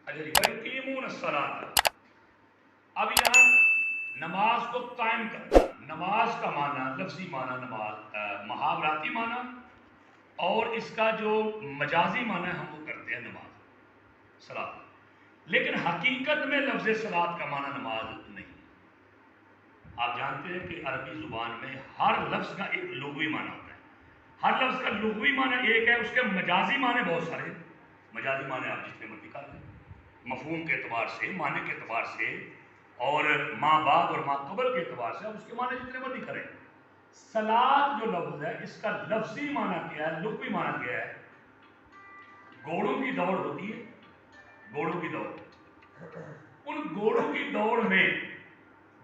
اچھا جی، وَيُقِيمُونَ الصَّلَاةَ، اب یہاں نماز کو قائم کرنا، نماز کا معنی لفظی معنی نماز محاوراتی معنی اور اس کا جو مجازی معنی ہے ہم وہ کرتے ہیں نماز صلاۃ، لیکن حقیقت میں لفظ صلاۃ کا معنی نماز نہیں۔ آپ جانتے ہیں کہ عربی زبان میں ہر لفظ کا ایک لغوی معنی ہوتا ہے، ہر لفظ کا لغوی معنی ایک ہے، اس کے مجازی معنی بہت سارے، مجازی معنی آپ جتنے مرضی کر لیں، مفہوم کے اعتبار سے، معنی کے اعتبار سے، اور ماں بعد اور ماں قبل کے اعتبار سے آپ اس کے معنی جتنے مرضی کریں۔ صلاۃ جو لفظ ہے اس کا لفظی معنی کیا ہے، لغوی معنی کیا ہے؟ گھوڑوں کی دوڑ ہوتی ہے، گھوڑوں کی دوڑ، ان گھوڑوں کی دوڑ میں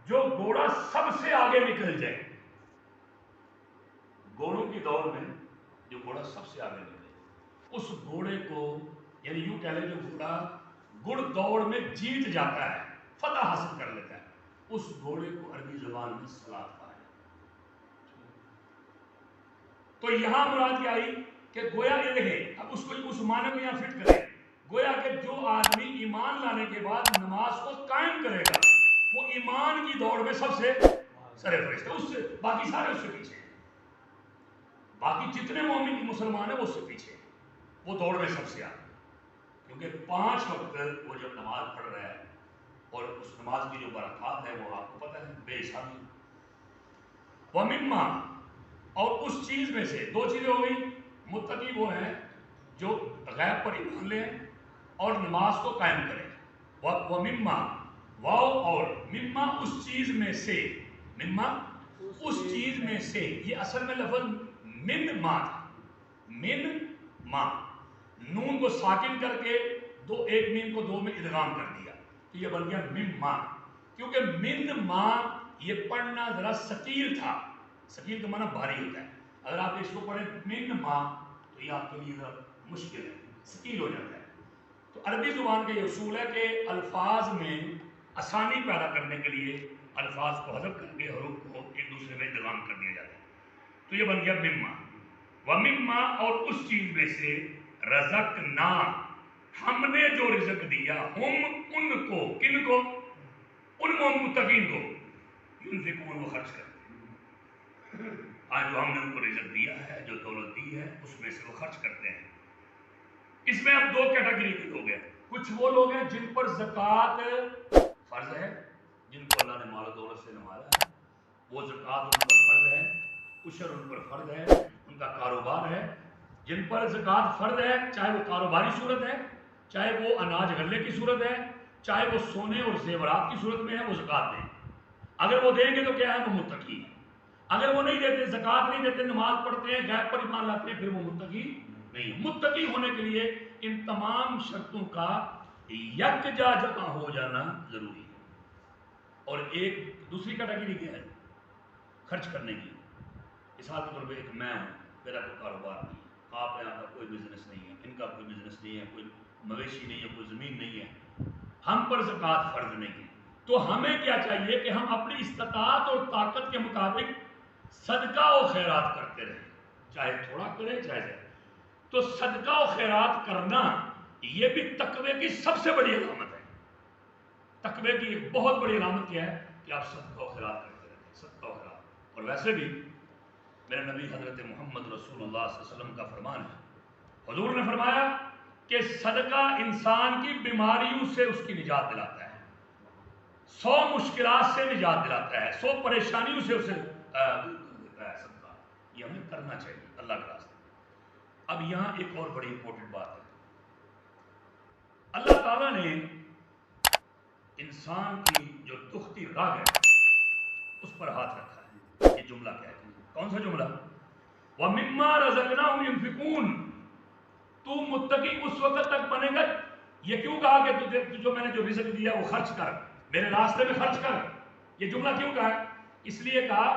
جو گھوڑا سب سے آگے نکل جائے، گھوڑوں کی دوڑ میں جو گھوڑا سب سے آگے نکلے اس گھوڑے کو، یعنی یوں کہہ لیں جو گھوڑا گھڑ دوڑ میں جیت جاتا ہے، فتح حاصل کر لیتا ہے، اس گھوڑے کو عربی زبان میں صلاۃ کہا ہے۔ تو یہاں مراد کیا آئی کہ گویا یہ دیکھیں، اب اس کو اس معنی کو یہاں فٹ کریں، گویا کہ جو آدمی ایمان لانے کے بعد نماز کو قائم کرے گا وہ ایمان کی دوڑ میں سب سے سر فہرست ہے، اس سے باقی سارے اس سے پیچھے ہیں، باقی جتنے مومن مسلمان ہیں وہ اس سے پیچھے ہیں، وہ دوڑ میں سب سے آگے، کیونکہ 5 وقت وہ جب نماز پڑھ رہا ہے اور اس نماز کی جو برکات ہے وہ آپ کو پتہ ہے بے حسابی۔ وَمِمَّا، اور اس چیز میں سے، 2 چیزیں ہو گئی، متقی وہ ہیں جو غیب پر ایمان لیں اور نماز کو قائم کریں، وَمِمَّا، واو اور مما اس چیز میں سے، مما اس چیز میں سے، یہ اصل میں لفظ من ما تھا، من ما، نون کو ساکن کر کے ایک میم کو 2 میں ادغام کر دیا تو یہ بن گیا من ما، کیونکہ من ما یہ پڑھنا ذرا ثقیل تھا، ثقیل کا معنی بھاری ہوتا ہے، اگر آپ اس کو پڑھیں من ما تو یہ آپ کے لیے ذرا مشکل ہے، ثقیل ہو جاتا ہے۔ تو عربی زبان کا یہ اصول ہے کہ الفاظ میں آسانی پیدا کرنے کے لیے الفاظ کو حذف کر کے حروف کو ایک دوسرے میں ادغام کر دیا جاتا ہے، تو یہ بن گیا مما، ومما، اور اس چیز میں سے رزقنا، ہم نے جو رزق دیا، ہم ان کو، کن کو؟ ان متقین کو، ينفقون، وہ خرچ کرتے ہیں، آج جو ہم نے ان کو رزق دیا ہے، جو دولت دی ہے، اس میں سے وہ خرچ کرتے ہیں۔ اس میں اب 2 کیٹیگری کے لوگ ہیں، کچھ وہ لوگ ہیں جن پر زکوٰۃ فرض ہے، جن کو اللہ نے مال و دولت سے نوازا ہے، وہ زکوٰۃ ان پر فرض ہے، عشر ان پر فرض ہے، ان کا کاروبار ہے، جن پر زکوٰۃ فرض ہے، چاہے وہ کاروباری صورت ہے، چاہے وہ اناج غلے کی صورت ہے، چاہے وہ سونے اور زیورات کی صورت میں ہے، وہ زکوٰۃ دیں، اگر وہ دیں گے تو کیا ہے؟ وہ متقی ہیں، اگر وہ نہیں دیتے، زکوٰۃ نہیں دیتے، نماز پڑھتے ہیں، غیب پر ایمان لاتے ہیں، پھر وہ متقی نہیں۔ متقی ہونے کے لیے ان تمام شرطوں کا یکجا جمع ہو جانا ضروری ہے۔ اور ایک دوسری کیٹیگری کیا ہے؟ خرچ کرنے کی، مثال کے طور پہ ایک میں ہوں، میرا کوئی کاروبار نہیں ہے، آپ یہاں کا کوئی بزنس نہیں ہے، ان کا کوئی بزنس نہیں ہے، کوئی مویشی نہیں ہے، کوئی زمین نہیں ہے، ہم پر زکوٰۃ فرض نہیں ہے، تو ہمیں کیا چاہیے کہ ہم اپنی استطاعت اور طاقت کے مطابق صدقہ و خیرات کرتے رہیں، چاہے تھوڑا کریں چاہے زیادہ۔ تو صدقہ و خیرات کرنا یہ بھی تقوی کی سب سے بڑی علامت ہے۔ تقوی کی ایک بہت بڑی علامت کیا ہے؟ کہ آپ صدقہ و خیرات کرتے رہیں، صدقہ و خیرات۔ اور ویسے بھی میرے نبی حضرت محمد رسول اللہ صلی اللہ علیہ وسلم کا فرمان ہے، حضور نے فرمایا کہ صدقہ انسان کی بیماریوں سے اس کی نجات دلاتا ہے، 100 مشکلات سے نجات دلاتا ہے، 100 پریشانیوں سے اسے دور کر دیتا ہے صدقہ، یہ ہمیں کرنا چاہیے اللہ کے راستے۔ اب یہاں ایک اور بڑی امپورٹنٹ بات ہے، اللہ تعالیٰ نے انسان کی جو دکھتی راہ ہے اس پر ہاتھ رکھا ہے، یہ جملہ کیا ہے؟ کون سا جملہ؟ وَمِمَّا رَزَقْنَاهُمْ يُنْفِقُونَ، تو متقی اس وقت تک بنے گا، یہ کیوں کہا کہ تجھے جو میں نے جو رزق دیا وہ خرچ کر، میرے راستے میں خرچ کر، یہ جملہ کیوں کہا ہے؟ اس لیے کہا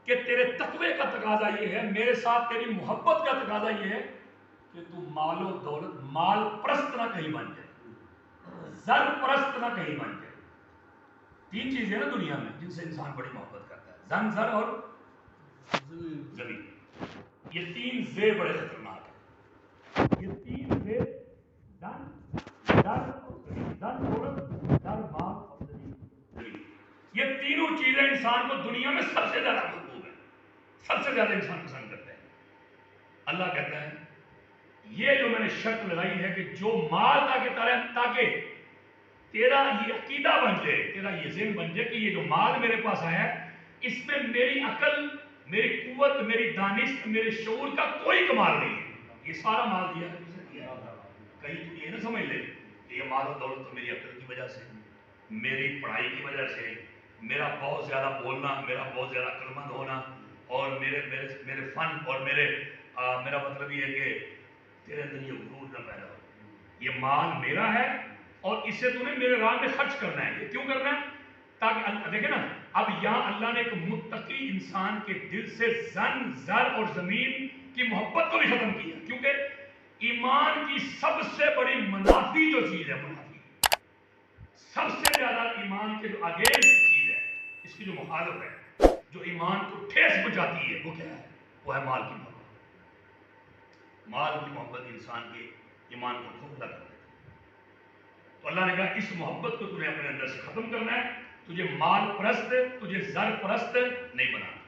کہ تیرے تقوی کا تقاضا یہ ہے، میرے ساتھ تیری محبت کا تقاضا یہ ہے کہ تو مال و دولت، مال پرست نہ کہیں بن جائے، زر پرست نہ کہیں بن جائے۔ 3 چیزیں نا دنیا میں جن سے انسان بڑی محبت کرتا ہے، زن، زر اور زمین، یہ 3 زے بڑے خطرناک ہیں، یہ 3 زے، زن، زر اور زمین، جو چیزیں انسان کو دنیا میں سب سے زیادہ محبوب ہے، سب سے زیادہ انسان پسند کرتے ہیں، اللہ کہتا ہے یہ جو میں نے شرط لگائی ہے کہ جو مال تاکہ تیرا یہ عقیدہ بن جائے، تیرا یہ ذہن بن جائے کہ یہ جو مال میرے پاس آیا ہے اس میں میری عقل، میری قوت، میری دانش، میرے شعور کا کوئی کمال نہیں ہے، یہ سارا مال دیا ہے کس نے دیا ہے؟ کہیں تو یہ نہ سمجھ لے کہ یہ مال و دولت تو میری عقل کی وجہ سے، میری پڑھائی کی وجہ سے، میرا بہت زیادہ بولنا، میرا بہت زیادہ عقلمند ہونا، اور میرے فن اور میرا مطلب یہ ہے کہ تیرے اندر یہ غرور نہ پیدا ہو، یہ مال میرا ہے اور اسے تو نے میرے راہ میں خرچ کرنا ہے۔ یہ کیوں کرنا ہے؟ تاکہ دیکھیں نا، اب یہاں اللہ نے ایک متقی انسان کے دل سے زن، زر اور زمین کی محبت کو بھی ختم کیا، کیونکہ ایمان کی سب سے بڑی منافی جو چیز ہے، منافی سب سے زیادہ ایمان کے جو اگینسٹ چیز ہے، اس کی جو مخالف ہے، جو ایمان کو ٹھیس پہنچاتی ہے، وہ کیا ہے؟ وہ ہے مال کی محبت۔ مال کی محبت انسان کے ایمان کو کھوکھلا کر دیتی ہے۔ تو اللہ نے کہا اس محبت کو تمہیں اپنے اندر سے ختم کرنا ہے، تجھے مال پرست، تجھے زر پرست نہیں بنانا،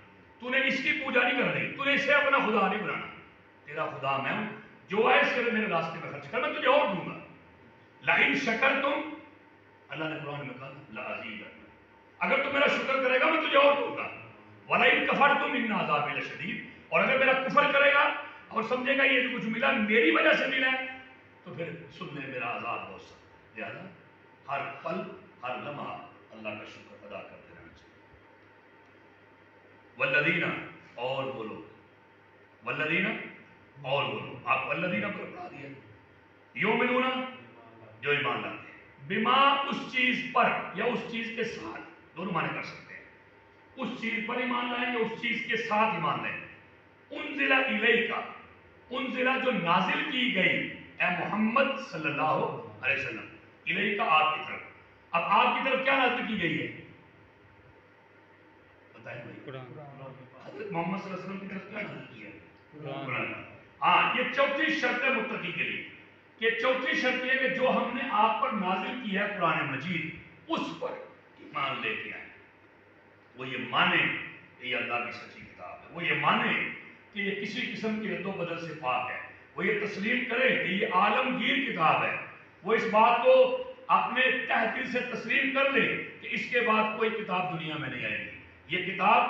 تو نے اس کی پوجا نہیں کرنی، تو نے اسے اپنا خدا نہیں بنانا، تیرا خدا میں ہوں، جو آئے اس میرے راستے میں خرچ کر، میں تجھے اور دوں گا۔ لئن شکرتم، اللہ نے قرآن میں کہا لأزیدنکم، اگر تم میرا شکر کرے گا میں تجھے اور دوں گا، وَلَئِن کَفَرْتُمْ إِنَّ عَذَابِي لَشَدِیدٌ، اور اگر میرا کفر کرے گا اور سمجھے گا یہ جو کچھ ملا میری وجہ سے ملا ہے تو پھر سن لے میرا عذاب بہت سخت ہے۔ لہذا ہر پل، ہر لمحہ اللہ کا شکر ادا کرتے رہنا چاہیے۔ والذین، اور وہ لوگ، والذین، اور وہ لوگ، آپ والذین کو پڑھا دیا، یؤمنون، جو ایمان لاتے ہیں، بما، اس چیز پر یا اس چیز کے ساتھ، دونوں معنی کر سکتے ہیں، اس چیز پر ایمان لائیں یا اس چیز کے ساتھ ایمان لائیں، انزل الیک، انزلہ جو نازل کی گئی اے محمد صلی اللہ علیہ وسلم، الیک آپ کی طرف، اب آپ کی طرف کیا نازل کی گئی ہے؟ بتائیں بھائی، حضرت محمد صلی اللہ علیہ وسلم کی طرف کیا نازل کیا ہے؟ قرآن۔ ہاں، یہ چوتھی شرط ہے متقی کے لیے، کہ چوتھی شرط یہ کہ جو ہم نے آپ پر نازل کیا ہے قرآن مجید، اس پر ایمان لے کے آئیں، وہ یہ مانے کہ یہ اللہ کی سچی کتاب ہے، وہ یہ مانے کہ یہ کسی قسم کی رد و بدل سے پاک ہے، وہ یہ تسلیم کرے کہ یہ عالمگیر کتاب ہے، وہ اس بات کو اپنے تہ دل سے تسلیم کر لے کہ اس کے بعد کوئی کتاب دنیا میں نہیں آئے گی، یہ کتاب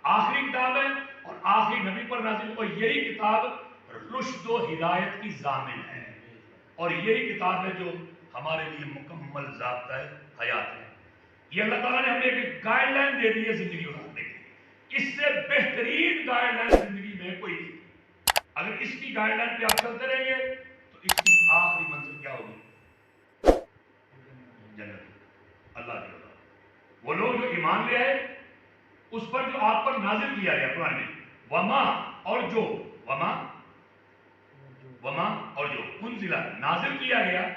آخری کتاب ہے اور آخری نبی پر نازل، اور یہی کتاب رشد و ہدایت کی ضامن ہے، اور یہی کتاب ہے جو ہمارے لیے مکمل ضابطۂ حیات ہے۔ یہ اللہ تعالیٰ نے ہمیں ایک گائیڈ لائن دے دی ہے زندگی گزارنے کی، اس سے بہترین گائیڈ لائن زندگی میں کوئی نہیں۔ اگر اس کی گائیڈ لائن پہ آپ چلتے رہیں گے تو اس کی آخری منزل کیا ہوگی؟ جنت، اللہ کی رضا۔ وہ لوگ جو ایمان لے آئے اس پر جو آپ پر نازل کیا گیا قرآن میں، وما، اور جو، وما، وما، اور جو، انزلہ، نازل کیا گیا،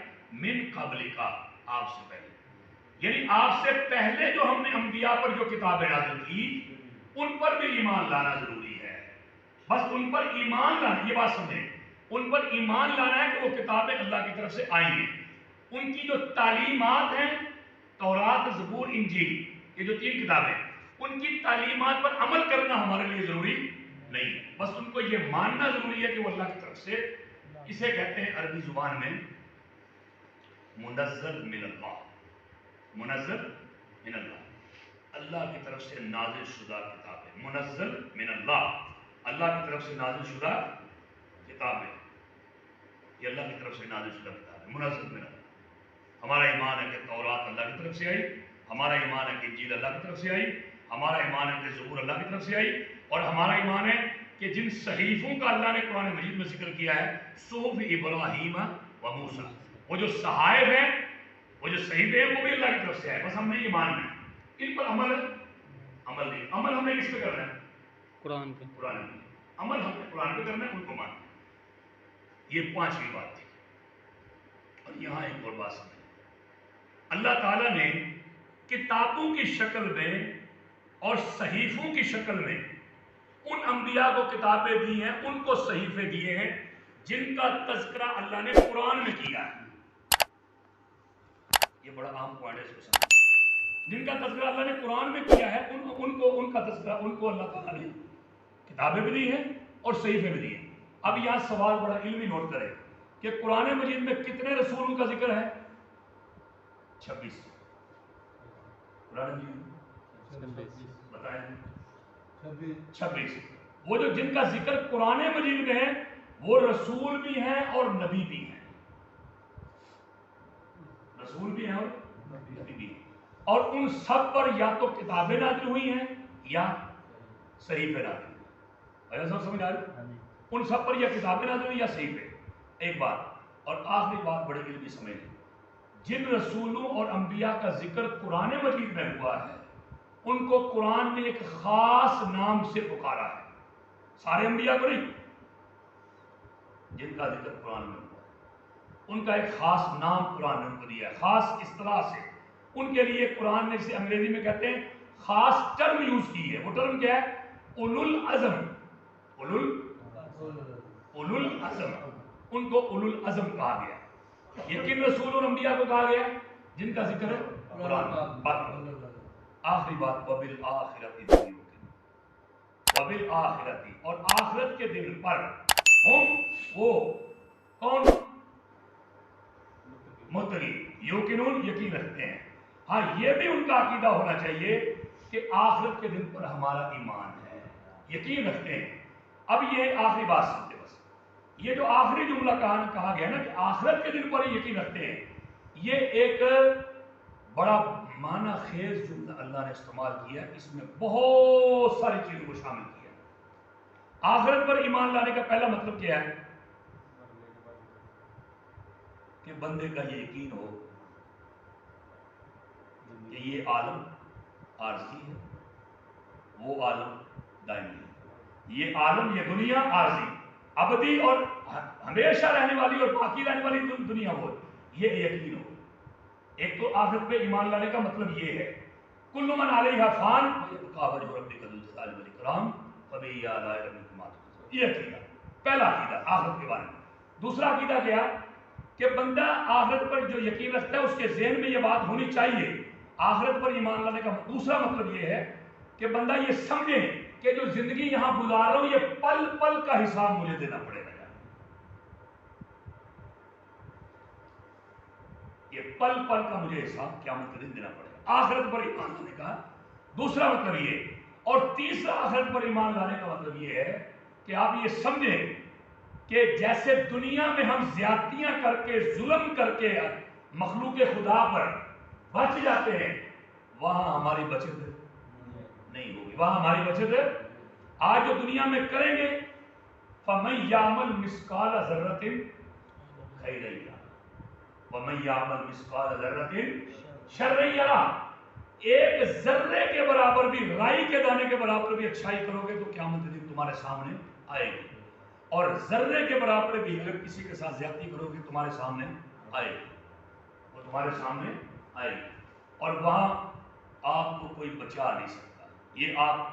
من قبل کا، آپ سے پہلے، یعنی آپ سے پہلے جو ہم نے انبیاء پر جو کتابیں نازل کی ان پر بھی ایمان لانا ضروری ہے، بس ان پر ایمان لانا، یہ بات سمجھیں، ان پر ایمان لانا ہے کہ وہ کتابیں اللہ کی طرف سے آئی ہیں، ان کی جو تعلیمات ہیں، تورات، زبور، انجیل، یہ جو 3 کتابیں، ان کی تعلیمات پر عمل کرنا ہمارے لیے ضروری نہیں ہے، بس ان کو یہ ماننا ضروری ہے کہ وہ اللہ کی طرف سے، اسے کہتے ہیں عربی زبان میں منزل من اللہ، منزل من اللہ، اللہ کی طرف سے نازل شدہ کتاب ہے، منزل من اللہ، اللہ کی طرف سے نازل شدہ کتاب ہے، یہ اللہ کی طرف سے نازل شدہ کتاب ہے، منزل من اللہ۔ ہمارا ایمان ہے کہ تورات اللہ کی طرف سے آئی، ہمارا ایمان ہے کہ انجیل اللہ کی طرف سے آئی، ہمارا ایمان ہے کہ زبور اللہ کی طرف سے آئی، اور ہمارا ایمان ہے کہ جن صحیفوں کا اللہ نے قرآن مجید میں ذکر کیا ہے، صحف ابراہیم و موسیٰ، وہ جو صحائف ہیں، وہ جو صحیفے ہیں، وہ بھی اللہ کی طرف سے آئے، بس ہم نے ایمان میں ان پر عمل نہیں، عمل ہم نے کس پہ کرنا ہے؟ قرآن پہ، قرآن پہ عمل ہم نے قرآن پہ کرنا ہے، ان کو ماننا۔ یہ 5ویں بات تھی، اور یہاں ایک اور بات سمجھیں، اللہ تعالیٰ نے کتابوں کی شکل میں اور صحیفوں کی شکل میں ان انبیاء کو کتابیں دی ہیں، ان کو صحیفے دیے ہیں جن کا تذکرہ اللہ نے قرآن میں کیا ہے۔ یہ بڑا عام پوائنٹ ہے، اس کو سمجھیں، جن کا تذکرہ اللہ نے قرآن میں کیا ہے ان کا تذکرہ ان کو اللہ تعالیٰ نے کتابیں بھی دی ہیں اور صحیفے بھی دی ہیں. اب یہاں سوال بڑا علمی نوٹ کرے کہ قرآن مجید میں کتنے رسولوں کا ذکر ہے؟ 26. قرآن مجید بتائیں 26. وہ جو جن کا ذکر قرآن مجید میں ہے وہ رسول بھی ہیں اور نبی بھی ہیں. رسول بھی ہیں اور نبی بھی ہیں. اور ان سب پر یا تو کتابیں نازل ہوئی ہیں یا صحیفے نازل ہوئی. ایسا سب سمجھ آ رہی؟ ان سب پر یا کتابیں نازل ہوئی یا صحیفے. ایک بات اور آخری بات بڑی علمی سمجھ لیں. جن رسولوں اور انبیاء کا ذکر قرآن مجید میں ہوا ہے ان کو قرآن نے ایک خاص نام سے پکارا ہے. سارے انبیاء کو نہیں. جن کا ذکر قرآن میں ہوا ہے ان کا ایک خاص نام قرآن نے ان کو دیا ہے, خاص اصطلاح سے. ان کے لیے قرآن نے اسے انگریزی میں کہتے ہیں خاص ٹرم یوز کی ہے. وہ ٹرم کیا ہے؟ اولو العزم. اولو العزم. ان کو اولو العزم کہا گیا. یہ کن رسول اور انبیاء کو کہا گیا جن کا ذکر ہے قرآن. آخری بات وبالآخرۃ ہم وبالآخرۃ اور آخرت کے دن پر ہم وہ کون متقی یوقنون یقین رکھتے ہیں. ہاں یہ بھی ان کا عقیدہ ہونا چاہیے کہ آخرت کے دن پر ہمارا ایمان ہے, یقین رکھتے ہیں. اب یہ آخری بات سمجھے بس. یہ جو آخری جملہ کہا گیا نا کہ آخرت کے دن پر یقین رکھتے ہیں, یہ ایک بڑا معنی خیز جملہ اللہ نے استعمال کیا. اس میں بہت ساری چیزوں کو شامل کیا. آخرت پر ایمان لانے کا پہلا مطلب کیا ہے کہ بندے کا یہ یقین ہو کہ یہ عالم عارضی ہے, وہ عالم دائمی ہے. یہ عالم, یہ دنیا عارضی, ابدی اور ہمیشہ رہنے والی اور باقی رہنے والی دنیا وہ, یہ یقین ہو. ایک تو آخرت پہ ایمان لانے کا مطلب یہ ہے کل من علیہا فان ویبقی وجہ ربک ذو الجلال والاکرام فبأي آلاء ربکما تکذبان. یہ عقیدہ پہلا عقیدہ آخرت کے بارے میں. دوسرا عقیدہ کیا کہ بندہ آخرت پر جو یقین رکھتا ہے اس کے ذہن میں یہ بات ہونی چاہیے. آخرت پر ایمان لانے کا دوسرا مطلب یہ ہے کہ بندہ یہ سمجھے کہ جو زندگی یہاں گزار رہا ہوں یہ پل پل کا حساب مجھے دینا پڑے گا. یہ پل پل کا مجھے حساب قیامت کے دن دینا پڑے گا. آخرت پر ایمان لانے کا دوسرا مطلب یہ. اور تیسرا آخرت پر ایمان لانے کا مطلب یہ ہے کہ آپ یہ سمجھیں کہ جیسے دنیا میں ہم زیادتیاں کر کے ظلم کر کے مخلوق خدا پر بچ جاتے ہیں, وہاں ہماری بچت نہیں ہوگی. وہاں ہماری بچت آج جو دنیا میں کریں گے فَمَن يَعْمَلْ مِثْقَالَ ذَرَّةٍ خَيْرًا يَرَهُ وَمَن يَعْمَلْ مِثْقَالَ ذَرَّةٍ شَرًّا يَرَهُ. ایک ذرے کے برابر بھی, رائی کے دانے کے برابر بھی اچھائی کرو گے تو قیامت کے دن تمہارے سامنے آئے گی. اور ذرے کے برابر بھی اگر کسی کے ساتھ زیادتی کرو گے تمہارے سامنے آئے گی, وہ تمہارے سامنے آئے گی. اور وہاں آپ کو کوئی بچا نہیں سکتا. یہ آپ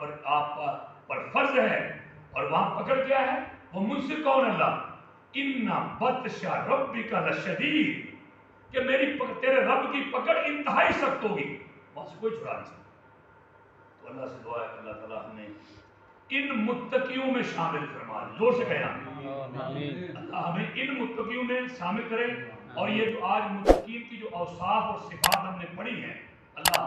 پر فرض ہے. اور وہاں پکڑ کیا ہے, وہ منصف کون اللہ, ان بطش ربک لشدید, کہ تیرے رب کی پکڑ انتہائی سخت ہوگی, وہاں سے کوئی چھڑا نہیں سکتا. تو اللہ سے دعا ہے کہ اللہ تعالیٰ ہمیں ان متقیوں میں شامل فرما دے. زور سے کہنا اللہ ہمیں ان متقیوں میں شامل کرے. اور یہ جو آج متقین کی جو اوصاف اور صفات ہم نے پڑھی ہیں اللہ